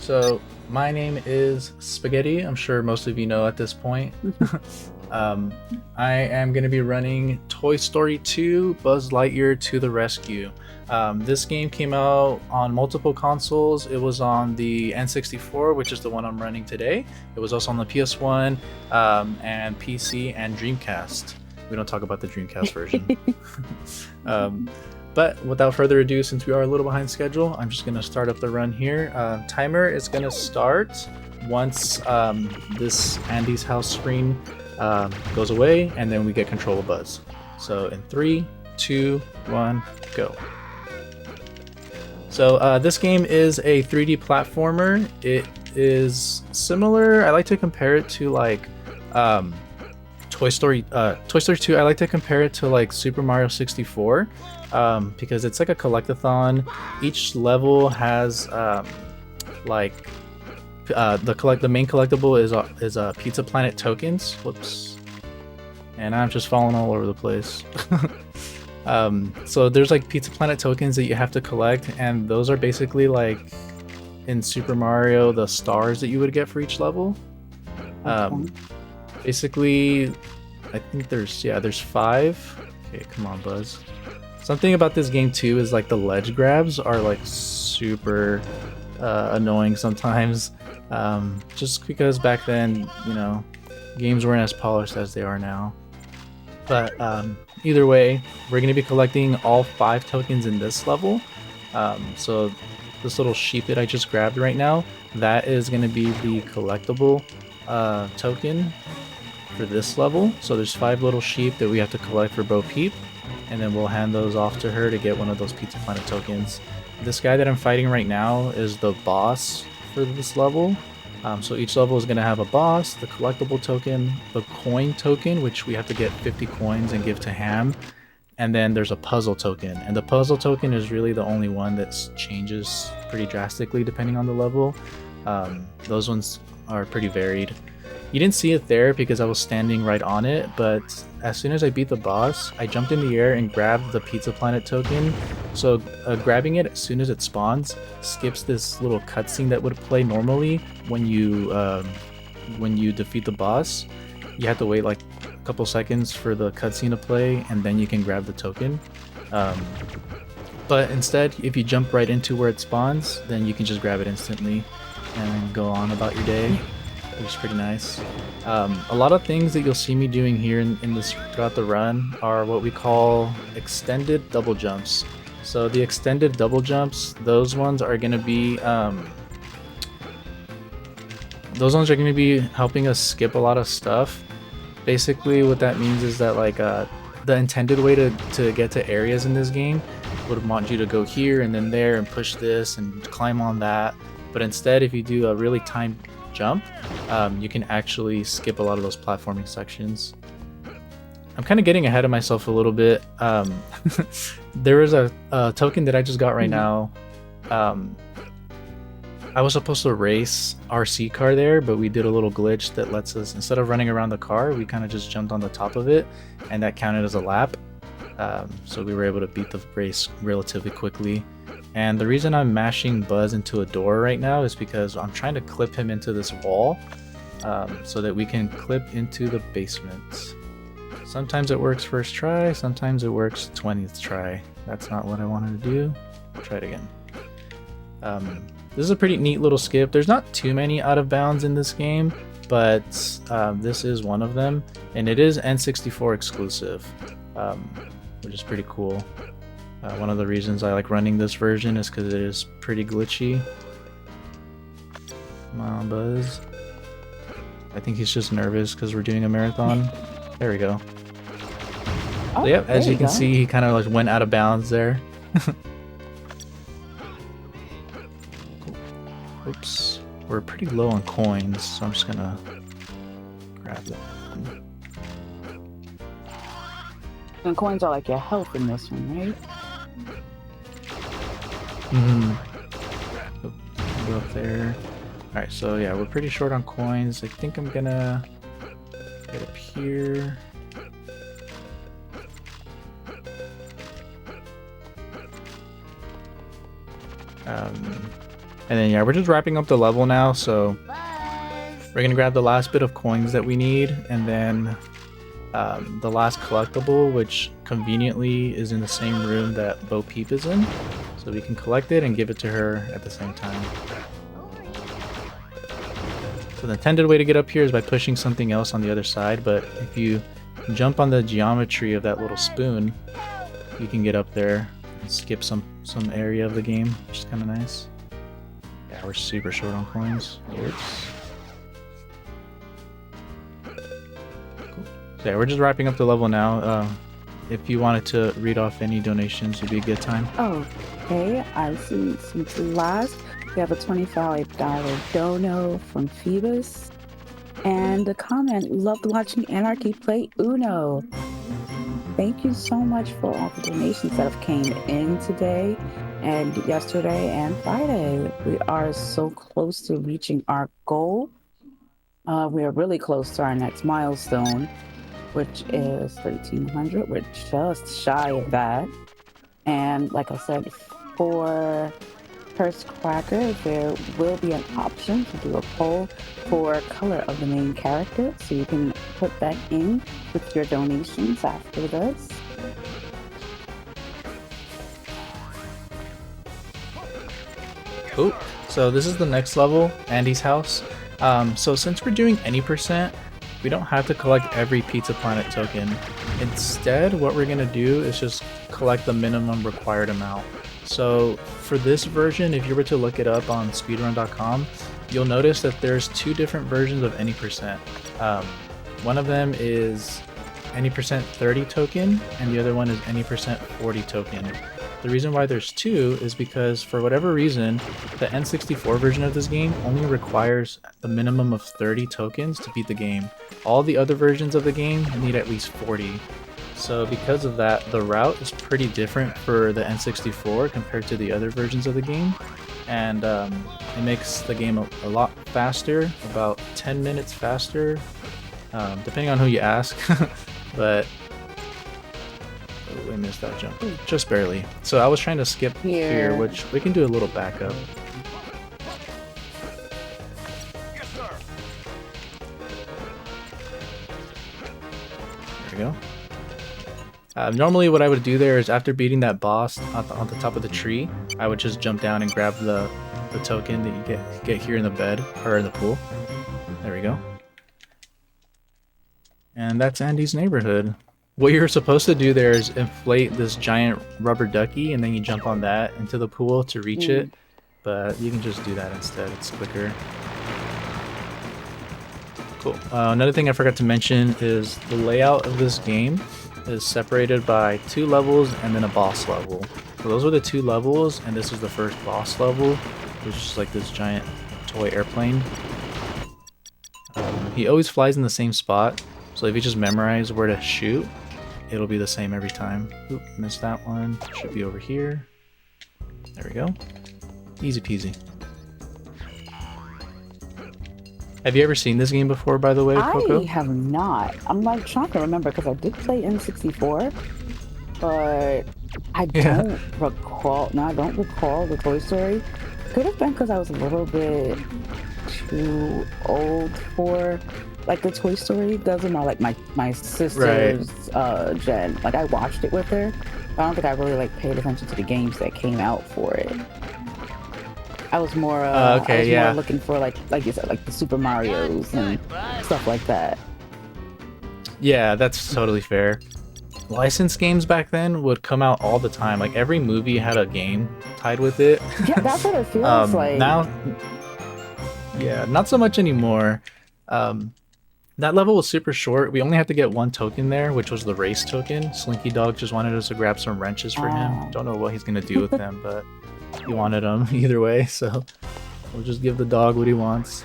So my name is Spaghetti. I'm sure most of you know at this point. um, I am going to be running Toy Story 2 Buzz Lightyear to the Rescue. This game came out on multiple consoles. It was on the N64, which is the one I'm running today. It was also on the PS1 and PC and Dreamcast. We don't talk about the Dreamcast version. But without further ado, since we are a little behind schedule, I'm just going to start up the run here. Timer is going to start once this Andy's house screen goes away, and then we get control of Buzz. So in 3, 2, 1, go. So this game is a 3D platformer. It is similar. I like to compare it to like Toy Story 2. I like to compare it to like Super Mario 64. Because it's like a collectathon. Each level has the main collectible is Pizza Planet tokens. Whoops, and I'm just falling all over the place. So there's like Pizza Planet tokens that you have to collect, and those are basically like in Super Mario the stars that you would get for each level. Basically, I think there's 5. Okay, come on, Buzz. Something about this game too is like the ledge grabs are like super annoying sometimes, just because back then, you know, games weren't as polished as they are now. But either way, we're going to be collecting all 5 tokens in this level. So this little sheep that I just grabbed right now, that is going to be the collectible token for this level. So there's 5 little sheep that we have to collect for Bo Peep, and then we'll hand those off to her to get one of those Pizza Planet tokens. This guy that I'm fighting right now is the boss for this level. So each level is going to have a boss, the collectible token, the coin token, which we have to get 50 coins and give to Ham, and then there's a puzzle token. And the puzzle token is really the only one that changes pretty drastically depending on the level. Those ones are pretty varied. You didn't see it there because I was standing right on it, but as soon as I beat the boss, I jumped in the air and grabbed the Pizza Planet token. So grabbing it as soon as it spawns skips this little cutscene that would play normally when you defeat the boss. You have to wait like a couple seconds for the cutscene to play, and then you can grab the token. But instead, if you jump right into where it spawns, then you can just grab it instantly and go on about your day, which is pretty nice. A lot of things that you'll see me doing here in this throughout the run are what we call extended double jumps. So the extended double jumps, those ones are going to be helping us skip a lot of stuff. Basically, what that means is that like the intended way to get to areas in this game would want you to go here and then there and push this and climb on that. But instead, if you do a really timed jump, you can actually skip a lot of those platforming sections. I'm kind of getting ahead of myself a little bit. There is a token that I just got right now. I was supposed to race RC car there, but we did a little glitch that lets us, instead of running around the car, we kind of just jumped on the top of it, and that counted as a lap. So we were able to beat the race relatively quickly. And the reason I'm mashing Buzz into a door right now is because I'm trying to clip him into this wall so that we can clip into the basement. Sometimes it works first try, sometimes it works 20th try. That's not what I wanted to do. I'll try it again. This is a pretty neat little skip. There's not too many out of bounds in this game, but this is one of them. And it is N64 exclusive, which is pretty cool. One of the reasons I like running this version is because it is pretty glitchy. Come on, Buzz. I think he's just nervous because we're doing a marathon. There we go. Oh, yep, as you can see, he kind of like went out of bounds there. Oops. We're pretty low on coins, so I'm just gonna grab that one. And coins are like your health in this one, right? Go up there. Alright, so yeah, we're pretty short on coins. I think I'm gonna get up here. And then yeah, we're just wrapping up the level now, so we're gonna grab the last bit of coins that we need, and then the last collectible, which conveniently is in the same room that Bo Peep is in, so we can collect it and give it to her at the same time. So the intended way to get up here is by pushing something else on the other side, but if you jump on the geometry of that little spoon, you can get up there and skip some area of the game, which is kind of nice. Yeah, we're super short on coins. Oops. Cool. So yeah, we're just wrapping up the level now. If you wanted to read off any donations, it'd be a good time. Okay, I see since last we have a $25 dono from Phoebus. And the comment, loved watching Anarchy play Uno. Thank you so much for all the donations that have came in today and yesterday and Friday. We are so close to reaching our goal. We are really close to our next milestone, which is 1,300. We're just shy of that. And like I said, for Curse Cracker, there will be an option to do a poll for color of the main character, so you can put that in with your donations after this. Cool. So this is the next level, Andy's house. So since we're doing any percent, we don't have to collect every Pizza Planet token. Instead, what we're gonna do is just collect the minimum required amount. So for this version, if you were to look it up on speedrun.com, you'll notice that there's two different versions of any percent. One of them is any percent 30 token, and the other one is any percent 40 token. The reason why there's two is because for whatever reason, the N64 version of this game only requires a minimum of 30 tokens to beat the game. All the other versions of the game need at least 40. So because of that, the route is pretty different for the N64 compared to the other versions of the game. And it makes the game a lot faster, about 10 minutes faster, depending on who you ask. But oh, I missed that jump, just barely. So I was trying to skip here, which we can do a little backup. There we go. Normally what I would do there is after beating that boss on the top of the tree, I would just jump down and grab the token that you get here in the bed, or in the pool. There we go. And that's Andy's neighborhood. What you're supposed to do there is inflate this giant rubber ducky, and then you jump on that into the pool to reach it. But you can just do that instead, it's quicker. Cool. Another thing I forgot to mention is the layout of this game is separated by 2 levels and then a boss level. So those are the 2 levels, and this is the first boss level, which is like this giant toy airplane. He always flies in the same spot, so if you just memorize where to shoot, it'll be the same every time. Oop, missed that one. Should be over here. There we go. Easy peasy. Have you ever seen this game before, by the way, Coco? I have not. I'm like trying to remember because I did play N64, but I don't recall. No, I don't recall the Toy Story. Could have been because I was a little bit too old for like the Toy Story. Doesn't know, like my sister's gen. Like I watched it with her. But I don't think I really like paid attention to the games that came out for it. I was more more looking for like you said, like the Super Marios and stuff like that. Yeah, that's totally fair. Licensed games back then would come out all the time. Like every movie had a game tied with it. Yeah, that's what it feels like. Now, yeah, not so much anymore. That level was super short. We only had to get 1 token there, which was the race token. Slinky Dog just wanted us to grab some wrenches for him. Don't know what he's gonna do with them, but he wanted them either way, so we'll just give the dog what he wants.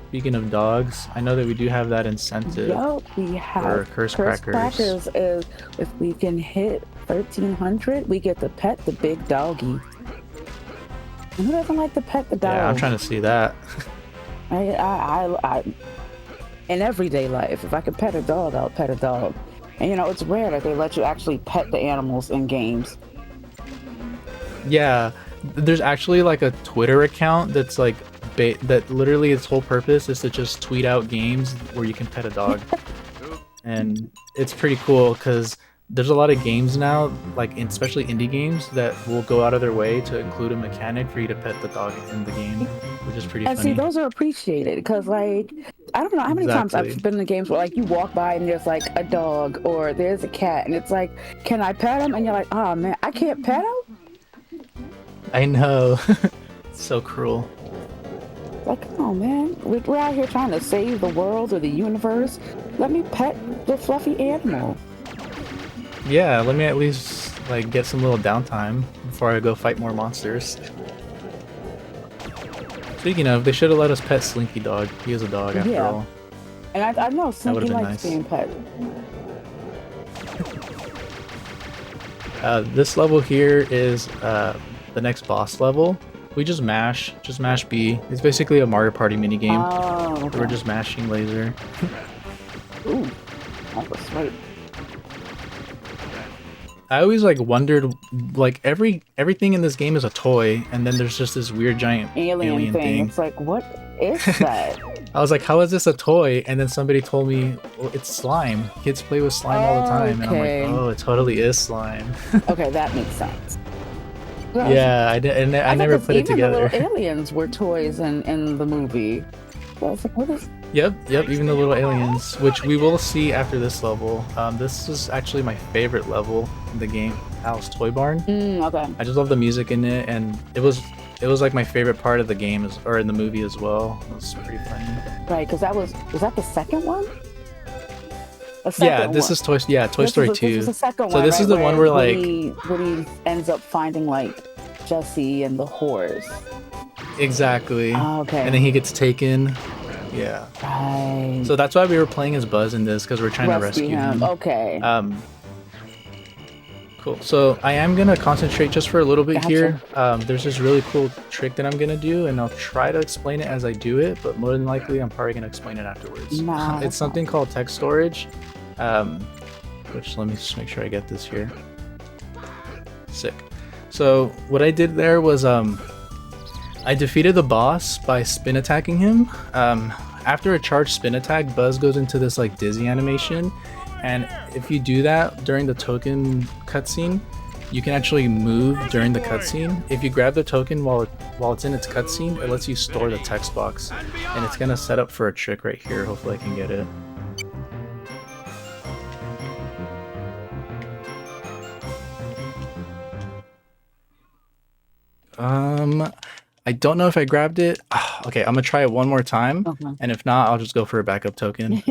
Speaking of dogs, I know that we do have that incentive. Yep, we have Curse Crackers is if we can hit 1,300, we get to pet the big doggy. And who doesn't like to pet the dog? Yeah, I'm trying to see that. I in everyday life, if I could pet a dog, I'll pet a dog. And you know, it's rare that they let you actually pet the animals in games. Yeah, There's actually like a Twitter account that's like that literally its whole purpose is to just tweet out games where you can pet a dog. And it's pretty cool because there's a lot of games now, like especially indie games, that will go out of their way to include a mechanic for you to pet the dog in the game, which is pretty And funny. see, those are appreciated because, like, I don't know how many times I've been in games where, like, you walk by and there's like a dog or there's a cat, and it's like, can I pet him? And you're like, oh man, I can't pet him. I know. It's so cruel. Like, come on, man. We're out here trying to save the world or the universe. Let me pet the fluffy animal. Yeah, let me at least like get some little downtime before I go fight more monsters. Speaking of, they should have let us pet Slinky Dog. He is a dog after all. And I know Slinky likes being pet. This level here is the next boss level. We just mash B. It's basically a Mario Party minigame. Oh, okay. We're just mashing laser. Ooh, that was sweet. I always like wondered, like everything in this game is a toy, and then there's just this weird giant alien thing. It's like, what is that? I was like, how is this a toy? And then somebody told me, well, it's slime. Kids play with slime all the time, and I'm like, oh, it totally is slime. Okay, that makes sense. Yeah, I never put it together. The little aliens were toys in the movie. So I was like, what is? Yep, even the little aliens, which we will see after this level. This is actually my favorite level in the game, Alice Toy Barn. Okay. I just love the music in it, and it was like my favorite part of the game, or in the movie as well. It was pretty funny. Right, because was that the second one? Yeah, this is Toy Story 2. This is the second so one, this is the one where like Woody ends up finding like Jesse and the horse. Exactly. Oh, okay. And then he gets taken. Yeah. Right. So that's why we were playing as Buzz in this, because we're trying to rescue him. Okay. Cool. So I am gonna concentrate just for a little bit here. There's this really cool trick that I'm gonna do, and I'll try to explain it as I do it, but more than likely I'm probably gonna explain it afterwards. It's something called text storage, which let me just make sure I get this here. Sick. So what I did there was I defeated the boss by spin attacking him. After a charged spin attack, Buzz goes into this like dizzy animation, and if you do that during the token cutscene, you can actually move during the cutscene. If you grab the token while it's in its cutscene, it lets you store the text box, and it's gonna set up for a trick right here. Hopefully I can get it. I don't know if I grabbed it. Okay, I'm gonna try it one more time, and if not, I'll just go for a backup token.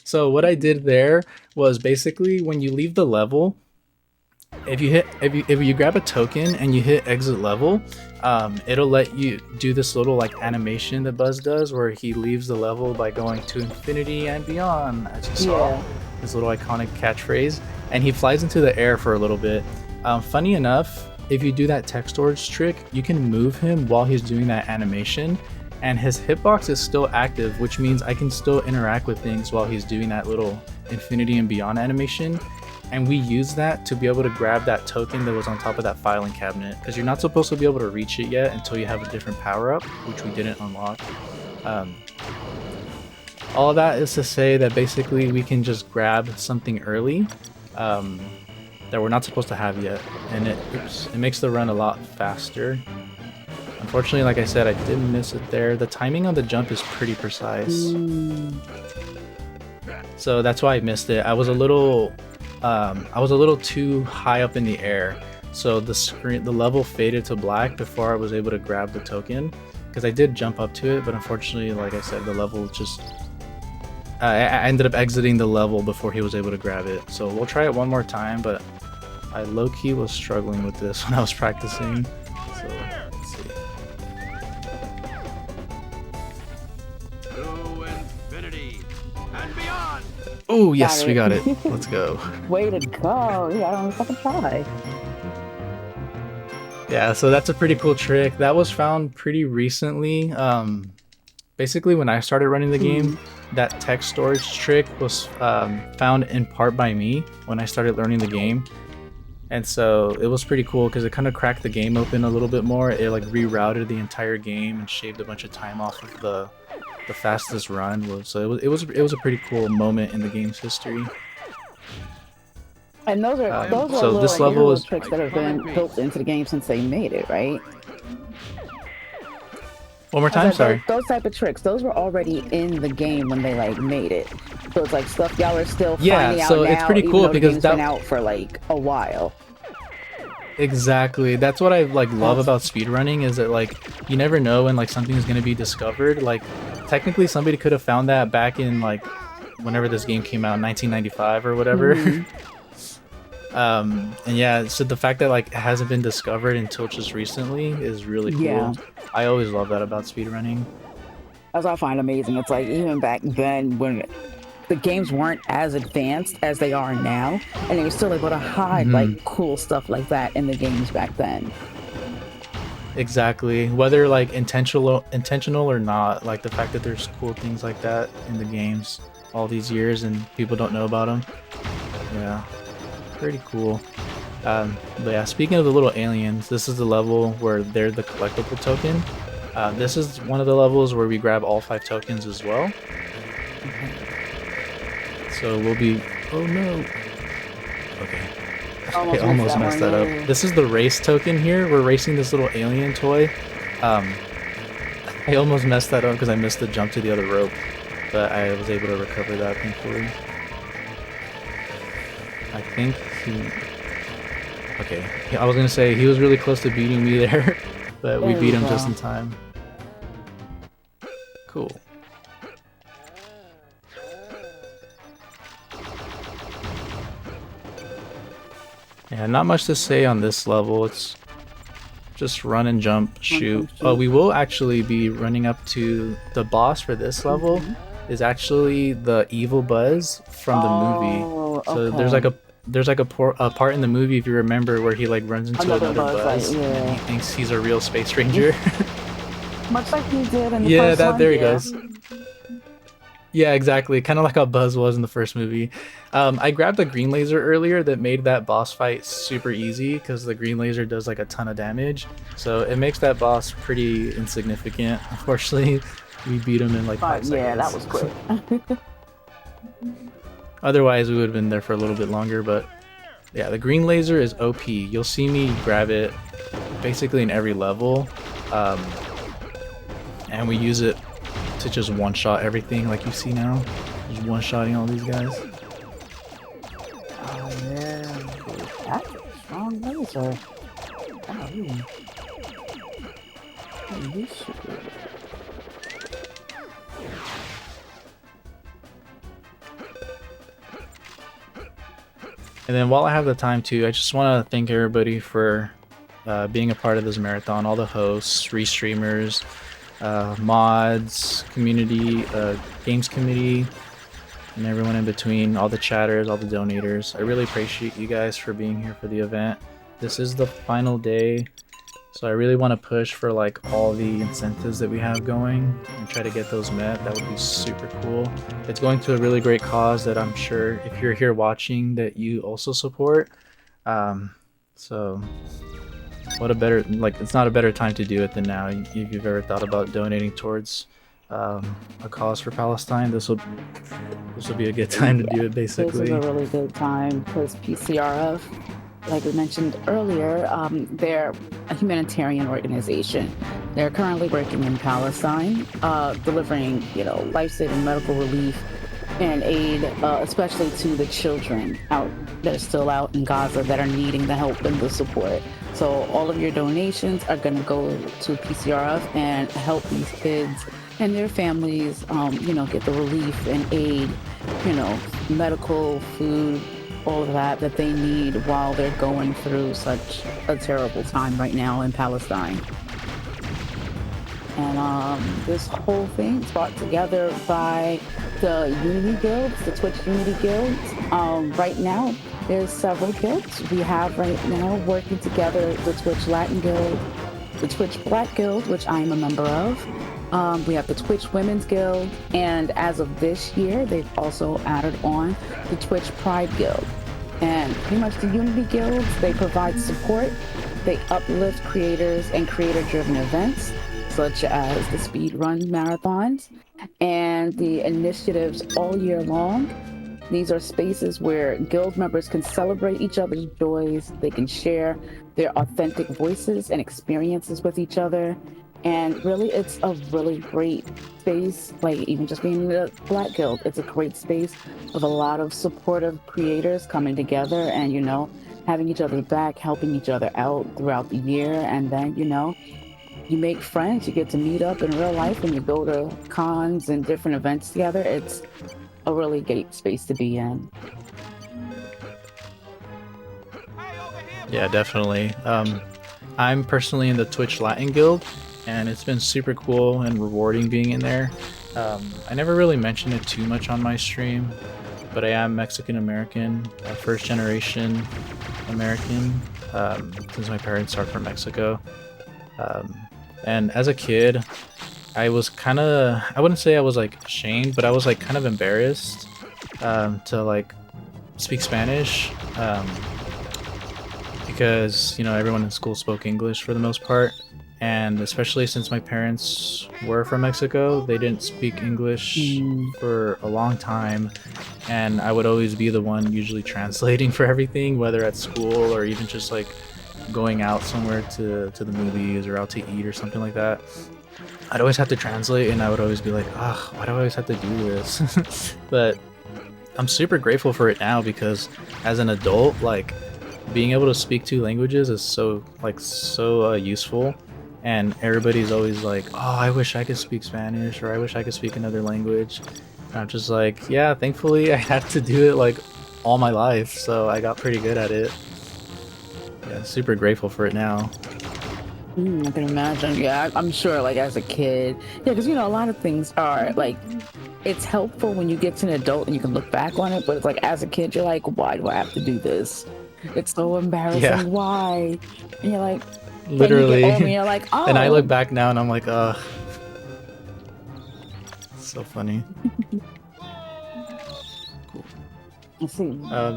So what I did there was basically when you leave the level, if you grab a token and you hit exit level, it'll let you do this little like animation that Buzz does, where he leaves the level by going to infinity and beyond, as you saw. This little iconic catchphrase, and he flies into the air for a little bit. Funny enough, if you do that text storage trick, you can move him while he's doing that animation, and his hitbox is still active, which means I can still interact with things while he's doing that little infinity and beyond animation. And we use that to be able to grab that token that was on top of that filing cabinet, because you're not supposed to be able to reach it yet until you have a different power up, which we didn't unlock. All of that is to say that basically we can just grab something early that we're not supposed to have yet, and it makes the run a lot faster. Unfortunately, like I said, I did miss it there. The timing on the jump is pretty precise, so that's why I missed it. I was a little too high up in the air, so the level faded to black before I was able to grab the token, because I did jump up to it, but unfortunately, like I said, the level just I ended up exiting the level before he was able to grab it. So we'll try it one more time, but I low-key was struggling with this when I was practicing. So let's see. To infinity and beyond. Oh yes, we got it. Let's go. Way to go! Yeah, I don't know if I can try. Yeah, so that's a pretty cool trick. That was found pretty recently. Basically, when I started running the game, that text storage trick was found in part by me when I started learning the game. And so it was pretty cool because it kind of cracked the game open a little bit more. It like rerouted the entire game and shaved a bunch of time off of the fastest run. So it was a pretty cool moment in the game's history. And those are so little, this like, level little is tricks that have been built into the game since they made it, right? one more time. Sorry. Those type of tricks, those were already in the game when they like made it. So it's like stuff y'all are still finding out so now, it's pretty even cool though the because game's been out for like a while. Exactly. That's what I like love about speedrunning is that like you never know when like something's gonna be discovered. Like technically somebody could have found that back in like whenever this game came out, 1995 or whatever. And yeah, so the fact that like it hasn't been discovered until just recently is really cool. Yeah. I always love that about speedrunning. That's what I find amazing. It's like even back then when the games weren't as advanced as they are now, and they were still able to hide like cool stuff like that in the games back then. Exactly. Whether like intentional or not, like the fact that there's cool things like that in the games all these years and people don't know about them. Yeah. Pretty cool. But yeah, speaking of the little aliens, this is the level where they're the collectible token. This is one of the levels where we grab all 5 tokens as well. So we'll be... Oh no! Okay. I almost messed that up. This is the race token here. We're racing this little alien toy. I almost messed that up because I missed the jump to the other rope. But I was able to recover that, thankfully. I think he... Okay, I was gonna say he was really close to beating me there, but we beat him just in time. Cool. Yeah, not much to say on this level. It's just run and jump, shoot. Oh, we will actually be running up to the boss for this level. Is actually the evil Buzz from the movie. So there's like a part in the movie, if you remember, where he like runs into another Buzz and he thinks he's a real space ranger. Much like he did in the first one. There he goes. Yeah, exactly. Kind of like how Buzz was in the first movie. I grabbed a green laser earlier that made that boss fight super easy because the green laser does like a ton of damage. So it makes that boss pretty insignificant. Unfortunately, we beat him in like 5 seconds. Yeah, that was quick. Otherwise, we would have been there for a little bit longer, but yeah, the green laser is OP. You'll see me grab it basically in every level. And we use it to just one-shot everything like you see now. Just one-shotting all these guys. Oh yeah, that's a strong laser. And then while I have the time too, I just want to thank everybody for being a part of this marathon. All the hosts, restreamers, mods, community, games committee, and everyone in between, all the chatters, all the donators. I really appreciate you guys for being here for the event. This is the final day, so I really want to push for like all the incentives that we have going and try to get those met. That would be super cool. It's going to a really great cause that I'm sure if you're here watching that you also support. So what a better, like, it's not a better time to do it than now. If you've ever thought about donating towards a cause for Palestine, this will be a good time to do it, basically. This is a really good time because PCRF, like we mentioned earlier, they're a humanitarian organization. They're currently working in Palestine, delivering, life-saving medical relief and aid, especially to the children that are still out in Gaza that are needing the help and the support. So all of your donations are going to go to PCRF and help these kids and their families, get the relief and aid, medical, food, all of that they need while they're going through such a terrible time right now in Palestine. And this whole thing is brought together by the Unity guilds, the Twitch Unity guilds. Right now, there's several guilds. We have right now working together the Twitch Latin Guild, the Twitch Black Guild, which I am a member of. We have the Twitch Women's Guild, and as of this year, they've also added on the Twitch Pride Guild. And pretty much the Unity Guilds, they provide support, they uplift creators and creator-driven events, such as the speed run marathons and the initiatives all year long. These are spaces where guild members can celebrate each other's joys, they can share their authentic voices and experiences with each other. And really, it's a really great space, like even just being in a Black Guild, it's a great space with a lot of supportive creators coming together and, having each other's back, helping each other out throughout the year. And then, you make friends, you get to meet up in real life and you go to cons and different events together. It's a really great space to be in. Yeah, definitely. I'm personally in the Twitch Latin Guild, and it's been super cool and rewarding being in there. I never really mentioned it too much on my stream, but I am Mexican American, first generation American, since my parents are from Mexico. And as a kid, I was kind of, I wouldn't say I was like ashamed, but I was like kind of embarrassed to like speak Spanish, because everyone in school spoke English for the most part, and especially since my parents were from Mexico, they didn't speak English for a long time, and I would always be the one usually translating for everything, whether at school or even just like going out somewhere to the movies or out to eat or something like that. I'd always have to translate, and I would always be like, oh, why do I always have to do this? But I'm super grateful for it now, because as an adult, like being able to speak two languages is so useful, and everybody's always like, oh, I wish I could speak Spanish, or I wish I could speak another language. And I'm just like, yeah, thankfully I had to do it like all my life, so I got pretty good at it. Yeah, super grateful for it now. I can imagine. Yeah, I'm sure, like, as a kid. Yeah, because, a lot of things are, like, it's helpful when you get to an adult and you can look back on it, but it's like, as a kid, you're like, why do I have to do this? It's so embarrassing. Yeah. Why? And you're like, literally. And you're like, oh. And I look back now and I'm like, ugh. So funny. Let's see.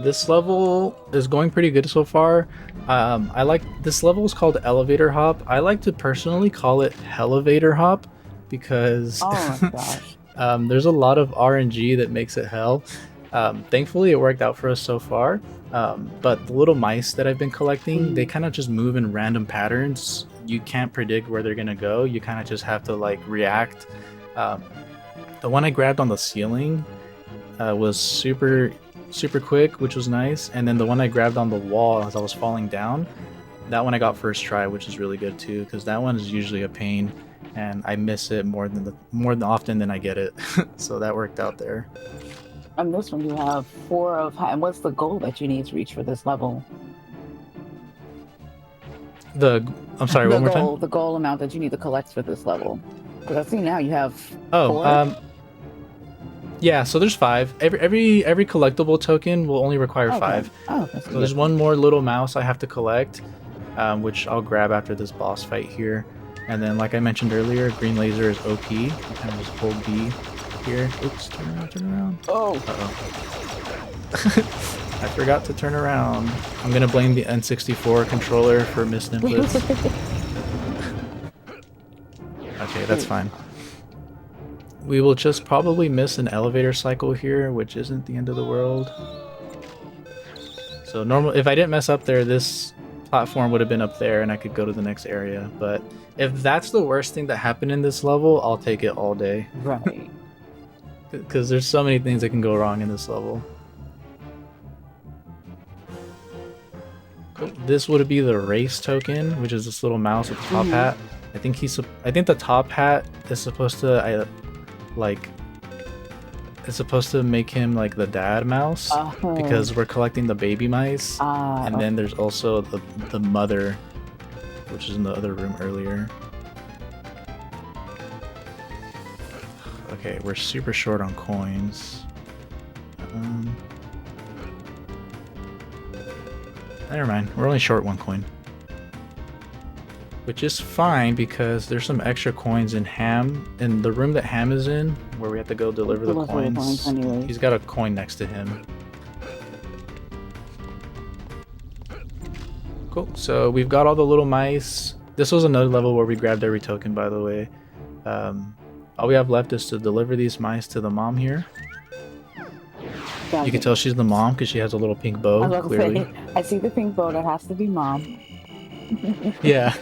This level is going pretty good so far. I like this level is called Elevator Hop. I like to personally call it Hellevator Hop, because Oh my gosh. there's a lot of RNG that makes it hell. Thankfully, it worked out for us so far. But the little mice that I've been collecting, they kind of just move in random patterns. You can't predict where they're gonna go. You kind of just have to like react. The one I grabbed on the ceiling was super quick, which was nice. And then the one I grabbed on the wall as I was falling down, that one I got first try, which is really good too, because that one is usually a pain, and I miss it more than often than I get it. So that worked out there. On this one, you have 4 of. And what's the goal that you need to reach for this level? I'm sorry, one more time. The goal amount that you need to collect for this level. Because I see now you have 4. Oh, yeah. So there's 5. Every collectible token will only require 5. Oh, that's So good. there's one more little mouse I have to collect, which I'll grab after this boss fight here. And then, like I mentioned earlier, green laser is OP. You kind of just hold B here. Oops, turn around. Oh. Uh-oh. I forgot to turn around. I'm gonna blame the N64 controller for missed inputs. Okay, that's fine. We will just probably miss an elevator cycle here, which isn't the end of the world. So if I didn't mess up there, this platform would have been up there and I could go to the next area. But if that's the worst thing that happened in this level, I'll take it all day. Right. Because there's so many things that can go wrong in this level. Cool. This would be the race token, which is this little mouse with the top hat. I think the top hat is supposed to it's supposed to make him like the dad mouse, because we're collecting the baby mice. And then there's also the mother, which is in the other room earlier. Okay, we're super short on coins. Never mind, we're only short 1 coin. Which is fine, because there's some extra coins in the room that Ham is in, where we have to go deliver the coins. Anyway. He's got a coin next to him. Cool. So we've got all the little mice. This was another level where we grabbed every token, by the way. All we have left is to deliver these mice to the mom here. You can tell she's the mom because she has a little pink bow, clearly. I see the pink bow. That has to be mom. Yeah.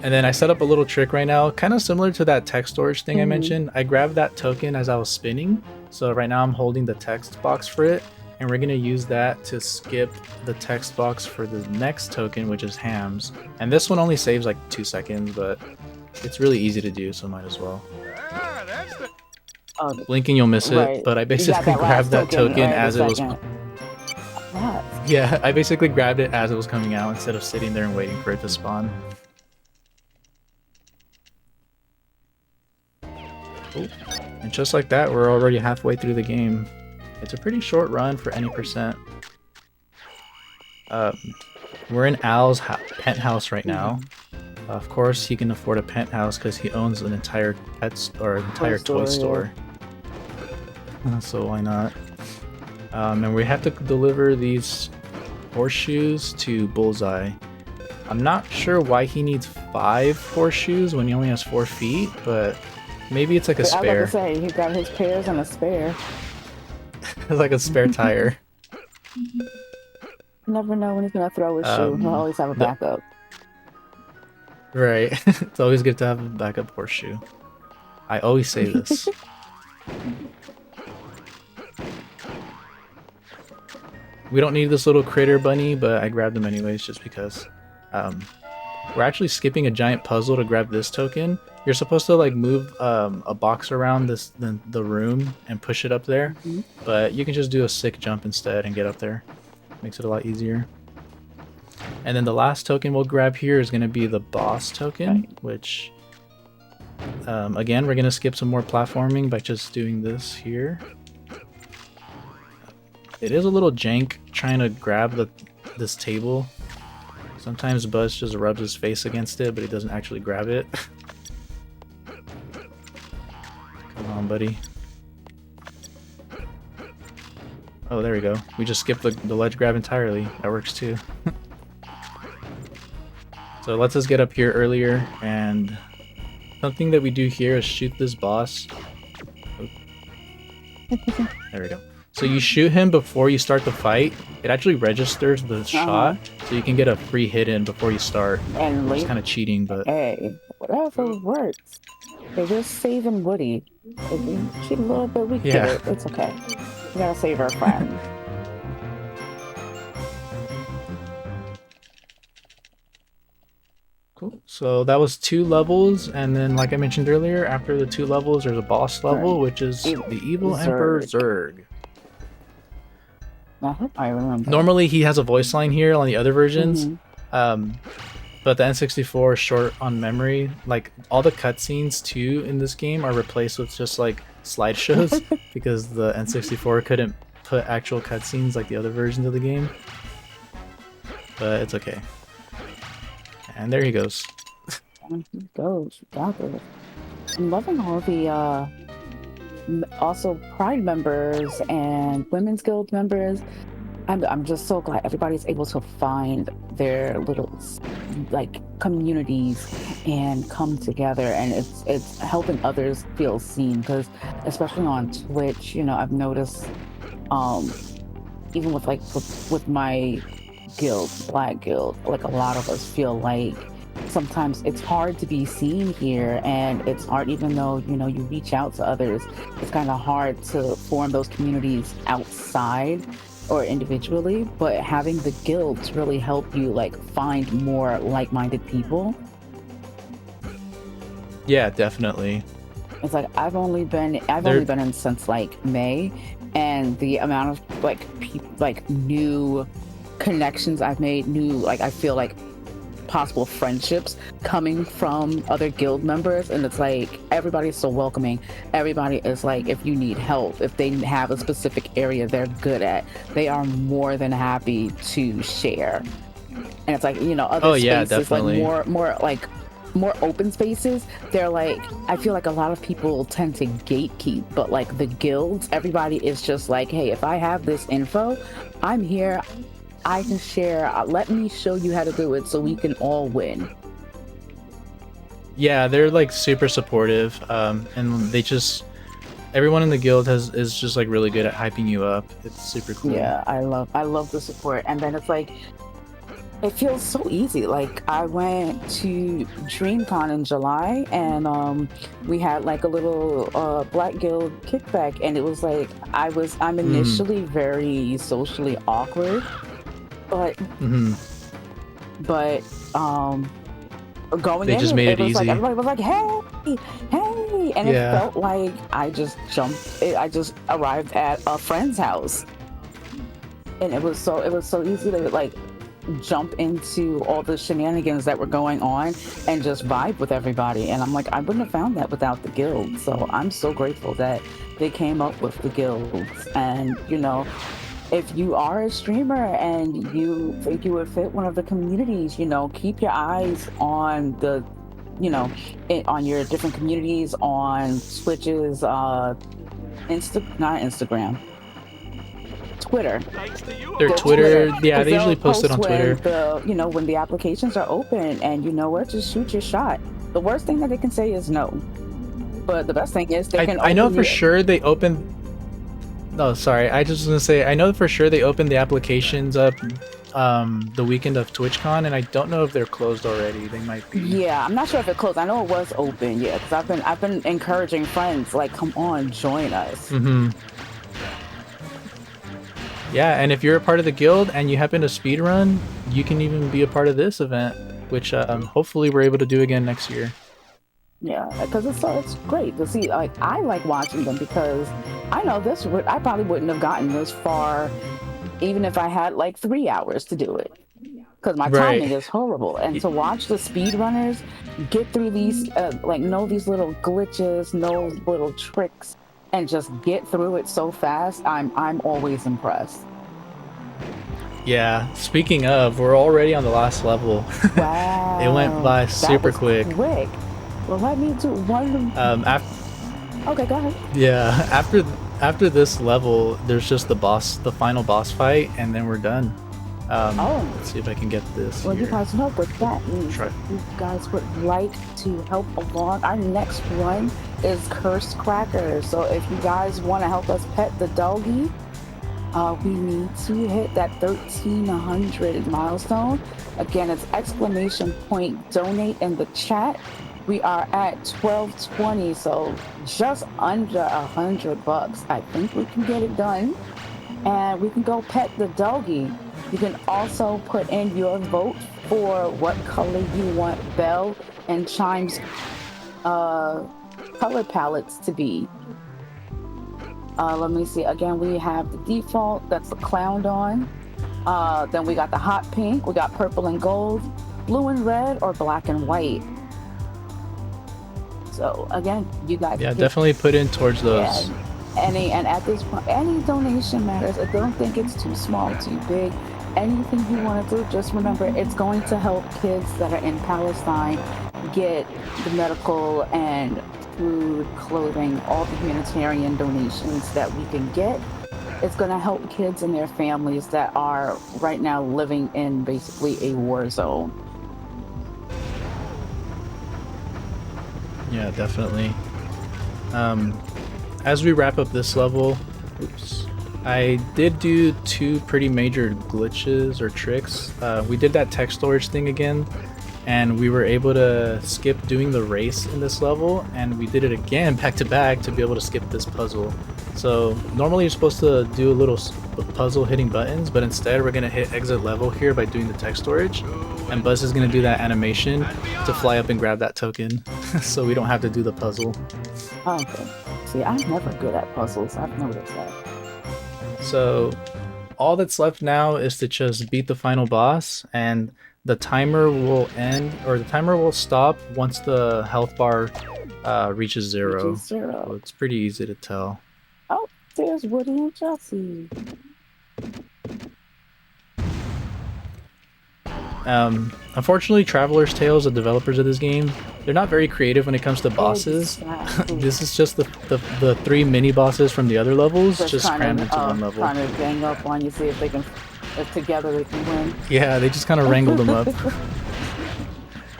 And then I set up a little trick right now, kind of similar to that text storage thing I mentioned. I grabbed that token as I was spinning. So right now I'm holding the text box for it. And we're going to use that to skip the text box for the next token, which is hams. And this one only saves like 2 seconds, but it's really easy to do, so might as well. Ah, that's the... Blinking, you'll miss it, but I basically grabbed that token as it was... Yeah, I basically grabbed it as it was coming out instead of sitting there and waiting for it to spawn. Oh. And just like that, we're already halfway through the game. It's a pretty short run for any percent. We're in Al's penthouse right now. Of course, he can afford a penthouse because he owns an entire toy store. So why not? And we have to deliver these horseshoes to Bullseye. I'm not sure why he needs 5 horseshoes when he only has 4 feet, but maybe it's like a spare. I was about to say, he got his pairs and a spare. It's like a spare tire. You never know when he's gonna throw his shoe. He'll always have a backup. Right. It's always good to have a backup horseshoe. I always say this. We don't need this little critter bunny, but I grabbed him anyways just because. We're actually skipping a giant puzzle to grab this token. You're supposed to like move a box around the room and push it up there, but you can just do a sick jump instead and get up there. Makes it a lot easier. And then the last token we'll grab here is going to be the boss token, which again, we're going to skip some more platforming by just doing this here. It is a little jank trying to grab this table. Sometimes Buzz just rubs his face against it, but he doesn't actually grab it. Come on, buddy. Oh, there we go. We just skipped the ledge grab entirely. That works too. So let's just get up here earlier, and something that we do here is shoot this boss. Oh. There we go. So you shoot him before you start the fight. It actually registers the shot, so you can get a free hit in before you start. And it's kind of cheating, but hey, whatever works. They're just saving Woody. If we cheat a little bit, we get it. It's okay. We gotta save our friend. Cool. So that was 2 levels, and then like I mentioned earlier, after the 2 levels, there's a boss level, which is the Evil Emperor Zurg. I remember. Normally he has a voice line here on the other versions, but the N64 is short on memory. Like all the cutscenes too in this game are replaced with just like slideshows because the N64 couldn't put actual cutscenes like the other versions of the game. But it's okay. And there he goes. And he goes. Got this. I'm loving all the also Pride members and Women's Guild members. I'm just so glad everybody's able to find their little like communities and come together, and it's helping others feel seen, because especially on Twitch, you know, I've noticed even with my guild, Black Guild, like a lot of us feel like sometimes it's hard to be seen here, and it's hard, even though, you know, you reach out to others, it's kind of hard to form those communities outside or individually, but having the guilds really help you like find more like-minded people. Yeah, definitely. It's like I've only been in since like May, and the amount of like new connections I've made, I feel like possible friendships coming from other guild members, and it's like everybody's so welcoming. Everybody is like, if you need help, if they have a specific area they're good at, they are more than happy to share. And it's like, you know, other spaces, definitely. Like more open spaces, they're like, I feel like a lot of people tend to gatekeep, but like the guilds, everybody is just like, hey, if I have this info, I'm here I can share. Let me show you how to do it so we can all win. Yeah, they're like super supportive, and they just everyone in the guild is just like really good at hyping you up. It's super cool. Yeah, I love the support. And then it's like, it feels so easy. Like I went to DreamCon in July, and we had like a little Black Guild kickback, and it was like I'm initially very socially awkward, but going They in, just made it was like easy. everybody was like, hey, and it felt like I just arrived at a friend's house, and it was so easy to like jump into all the shenanigans that were going on and just vibe with everybody. And I'm like, I wouldn't have found that without the guild. So I'm so grateful that they came up with the guilds. And you know, if you are a streamer and you think you would fit one of the communities, you know, keep your eyes on the, you know, on your different communities on Twitch's not Instagram, Twitter. Their Twitter, yeah, they usually post it on Twitter. You know, when the applications are open, and you know what, just shoot your shot. The worst thing that they can say is no, but the best thing is they can. I know for sure they open. No, sorry. I just was gonna say I know for sure they opened the applications up the weekend of TwitchCon, and I don't know if they're closed already. They might be. Yeah, I'm not sure if it closed. I know it was open. Yeah, because I've been encouraging friends like, come on, join us. Yeah, and if you're a part of the guild and you happen to speedrun, you can even be a part of this event, which hopefully we're able to do again next year. Yeah, because it's great to see. Like, I like watching them because I know I probably wouldn't have gotten this far even if I had like 3 hours to do it, because my timing is horrible. And to watch the speedrunners get through these, know these little glitches, know little tricks, and just get through it so fast, I'm always impressed. Yeah, speaking of, we're already on the last level. Wow. It went by super quick. Well, let me do one. Okay, go ahead. Yeah, after this level, there's just the final boss fight, and then we're done. Let's see if I can get this. Well, here. you guys know what that means. If you guys would like to help along, our next one is Cursed Crackers. So if you guys want to help us pet the doggy, we need to hit that 1300 milestone. Again, it's ! donate in the chat. We are at 1220, so just under $100. I think we can get it done, and we can go pet the doggy. You can also put in your vote for what color you want Belle and Chime's color palettes to be. Let me see. Again, we have the default, that's the clown on. Then we got the hot pink, we got purple and gold, blue and red, or black and white. So again, you guys definitely put in towards those. And at this point, any donation matters. I don't think it's too small, too big. Anything you want to do, just remember it's going to help kids that are in Palestine get the medical and food, clothing, all the humanitarian donations that we can get. It's going to help kids and their families that are right now living in basically a war zone. Yeah, definitely. As we wrap up this level, I did do 2 pretty major glitches or tricks. We did that tech storage thing again, and we were able to skip doing the race in this level, and we did it again back to back to be able to skip this puzzle. So normally you're supposed to do a little puzzle hitting buttons, but instead we're going to hit exit level here by doing the tech storage, and Buzz is going to do that animation to fly up and grab that token so we don't have to do the puzzle. Okay. See, I'm never good at puzzles. I've noticed that. So all that's left now is to just beat the final boss, and the timer will end, or the timer will stop once the health bar reaches zero. So it's pretty easy to tell. Oh, there's Woody and Jesse. Unfortunately, Traveler's Tales, the developers of this game, they're not very creative when it comes to bosses. This is just the 3 mini bosses from the other levels, just crammed into one level. Trying to gang up on you, see if If together they can win. Yeah, they just kind of wrangled them up.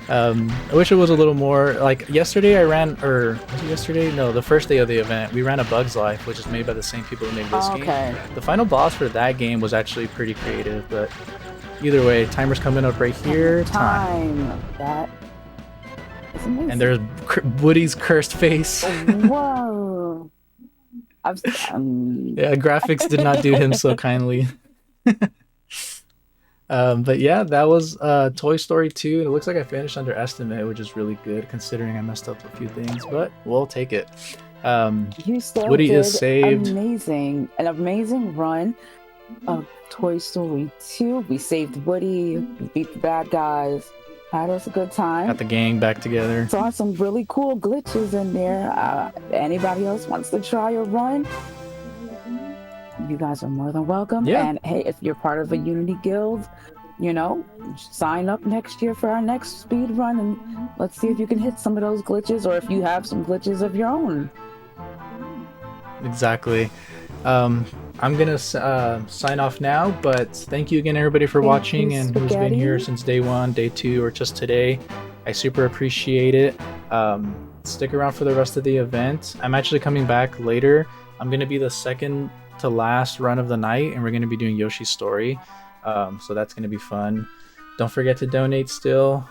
I wish it was a little more like yesterday. I ran, or was it yesterday? No, the first day of the event, we ran a Bug's Life, which is made by the same people who made this game. The final boss for that game was actually pretty creative, but either way, timer's coming up right here. Time. That is amazing. And there's Woody's cursed face. Whoa. Yeah, graphics did not do him so kindly. But yeah, that was Toy Story 2. It looks like I finished under estimate, which is really good considering I messed up a few things, but we'll take it. You still Woody did is saved. An amazing run of Toy Story 2. We saved Woody, we beat the bad guys, had us a good time. Got the gang back together. Saw some really cool glitches in there. Anybody else wants to try a run? You guys are more than welcome. Yeah. And hey, if you're part of a Unity guild, you know, sign up next year for our next speed run and let's see if you can hit some of those glitches or if you have some glitches of your own. Exactly. I'm gonna sign off now, but thank you again everybody for watching and who's been here since day 1, day 2, or just today. I super appreciate it. Stick around for the rest of the event. I'm actually coming back later. I'm gonna be the second to last run of the night, and we're going to be doing Yoshi's Story, so that's going to be fun. Don't forget to donate still.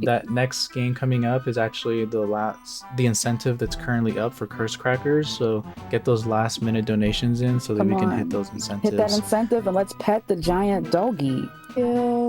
That next game coming up is actually the incentive that's currently up for Curse Crackers, so get those last minute donations in so that we can hit those incentives. Hit that incentive and let's pet the giant doggy. Yeah.